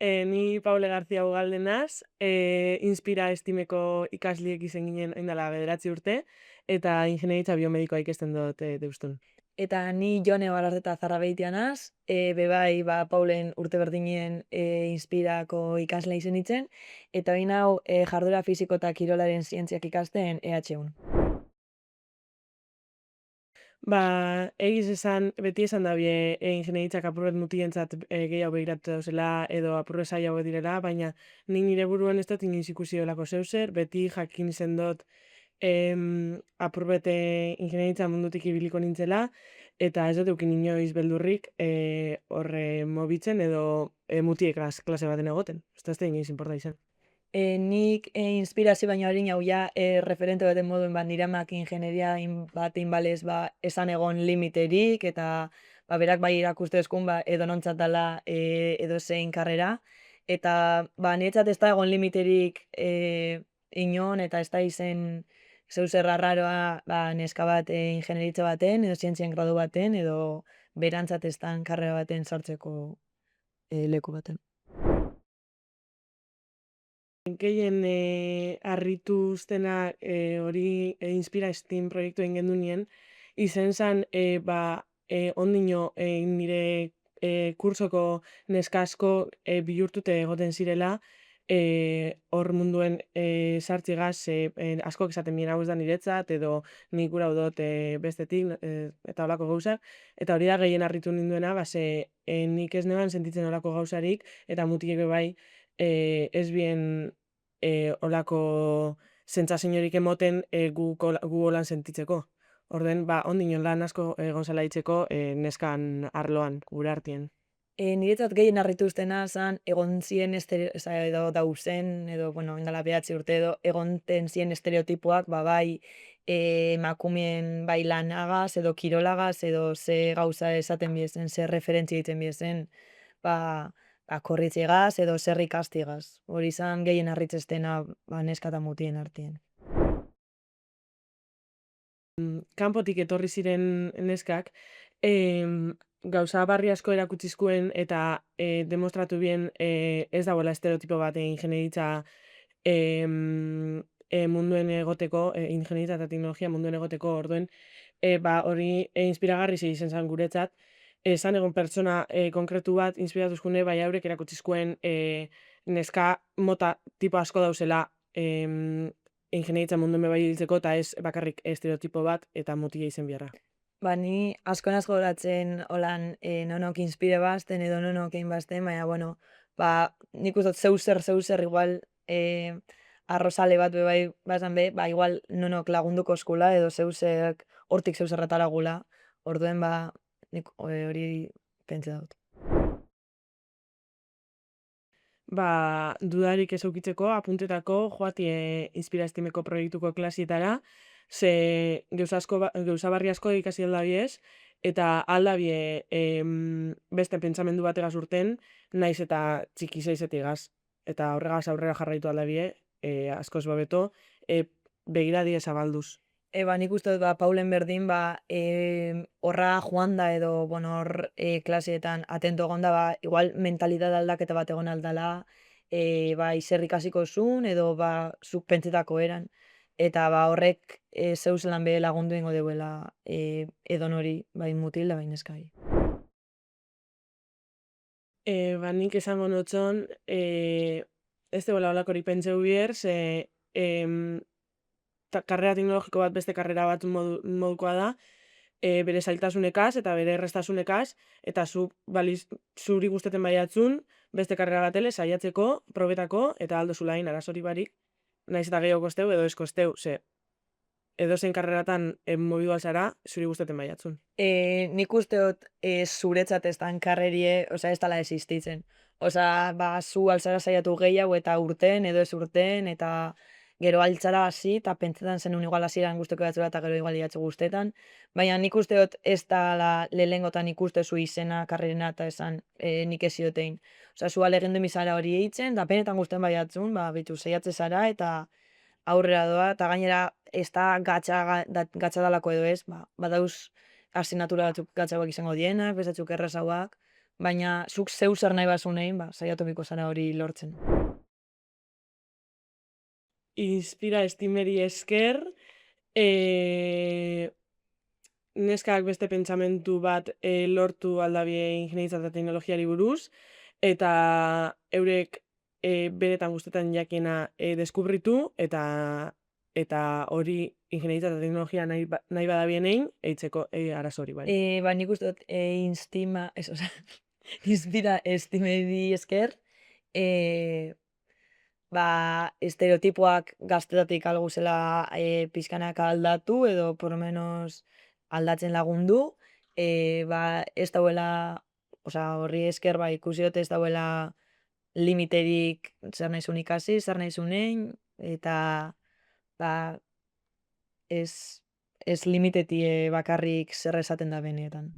Ni Paule García Ugalde naz, Inspira estimeko ikasliek izen ginen oindala 9 urte, eta ingenieritza biomedikoa ikesten dut Deustun. Eta ni Jone Balarreta Zarrabeitia naz, bebai Paulen urte berdinien Inspirako ikasle izen itzen, eta orain hau jarduera fisiko eta kirolaren zientziak ikasten EHUn. Egiz esan, beti esan dabie ingenieritzak apurbet mutientzat gehiago begiratu dauzela edo apurbet zailago direla, baina ni nire buruan ez dut inoiz ikusi olako zeuzer, beti jakin zen dut apurbete ingenieritzak mundutik ibiliko nintzela, eta ez dut eukin inoiz beldurrik horre mobitzen edo mutiekaz klase baten egoten. Ez da inoiz inporta izan. Nik inspirazio baino harin hau ja referente baten moduen nire amak ingenieria bat inbalez esan egon limiterik, eta berak bai irakuste eskun edo nontzat dala edo zein karrera, eta niretzat ez da egon limiterik inon, eta ez da izen zeu zer arraroa neska bat ingenieritza baten, edo zientzien gradu baten, edo berantzat ez karrera baten sartzeko leku baten. Gehien harritu zena hori Inspira Steam proiektu egin gendunien, izen zan ondino nire kursoko neska asko bihurtute egoten zirela, hor munduen sartzigaz askok esaten bien hau ez da niretzat, edo nik gura dut bestetik, eta holako gauzak, eta hori da gehien harritu ninduena, nik ez neban sentitzen holako gauzarik, eta mutilek bai, ez bien olako sentsaziorik emoten gu holan sentitzeko. Orden, ondinon lan asko egon zela itzeko neskan arloan, gure artien. Niretzat gehien harritu uztena zan, egon zien edo dauzen, edo, indala 9 urte edo, egonten zien estereotipoak, bai, emakumeen bai lanagaz, edo kirolagaz, edo ze gauza esaten biezen, ze referentzia egiten biezen, korritzegaz, edo zer ikastigaz. Hori zan gehien harritzestena, neska eta mutien artien. Kanpotik etorri ziren neskak, gauza barri asko erakutzizkuen eta demostratu bien ez dagoela estereotipo bat ingenieritza munduen egoteko, ingenieritza eta teknologia munduen egoteko orduen, hori inspiragarri izen zen guretzat, esan egon pertsona konkretu bat inspiratuzkune, bai haurek erakutzizkuen neska mota tipo asko dauzela ingenieritza munduen bai hiltzeko, eta ez bakarrik estereotipo bat eta mutila izen biharra. Ni asko goratzen holan nonok inspire bazten edo nonok egin bazten, baina, nik uste dut zeu zer igual arrozale bat bai bazan igual nonok lagunduko eskula edo hortik zeu zerretara gula, orduen nik hori pentsa dut. Dudarik ez eukitzeko, apuntetako joatie Inspira Estimeko proiektuko klasietara, ze gauza barri asko ikasi aldabiez, eta aldabie beste pentsamendu bategaz urten, naiz eta txiki zeizetigaz. Eta horregaz aurrera jarraitu aldabie, askoz babeto, begiradie zabalduz. Nik uste dut, Paulen berdin, horra joan da edo, hor klaseetan atento egon da, igual mentalitate aldaketa bat egon aldala, zer ikasiko zuen, edo zuk pentsetako eran. Eta horrek zeu zelan be lagundu ingo deuela edon hori, bai mutil da bai neskai. Nik esango notzon, ez deuela holakorik pentseu bier, ze karrera teknologiko bat beste karrera bat modukoa da, bere zailtasunekaz eta bere errestasunekaz, eta zuri gusteten baiatzun, beste karrera batele saiatzeko, probetako, eta aldo zulain arazori barik, naiz eta gehiago kosteu edo ez kosteu, ze edozein karreratan mobidu alzara, zuri gusteten baiatzun. Nik uste dut zuretzat ez dan karrerie, ez dala existitzen. Zu altzara saiatu gehiago eta urten edo ez urten, eta gero altzara hasi, eta pentsetan zenun igual hasieran guzteko batzura, eta gero igual iatxe guztetan. Baina nik uste dut ez da lehengotan ikuste zu izena karrerena eta esan nik ez ziotein. Zu alegindu mizara hori eitzen, da penetan guzten baiatzun, bitu, saiatze zara, eta aurrera doa, eta gainera ez da gatsa dalako edo ez, badauz asignatura batzuk gatsagoak izango dienak, bestatzuk errazauak, baina zuk zeu zer nahi bazun egin, saiatu biko zara hori lortzen. Inspira estimeri esker, neskak beste pentsamentu bat lortu aldabie ingeniaritza eta teknologiari buruz, eta eurek benetan gustetan jakena deskubritu, eta hori ingeniaritza eta teknologia nahi badabien egin, eitzeko arazo hori bai. Nik uste dut, inspira estimeri esker, estereotipoak gaztetatik alguzela pixkanaka aldatu, edo por lo menos aldatzen lagundu, ez dauela, horri esker ikusi dut ez dauela limiterik zer nahizun ikasi, zer nahizun egin, eta ez limitetie bakarrik zer esaten da benetan.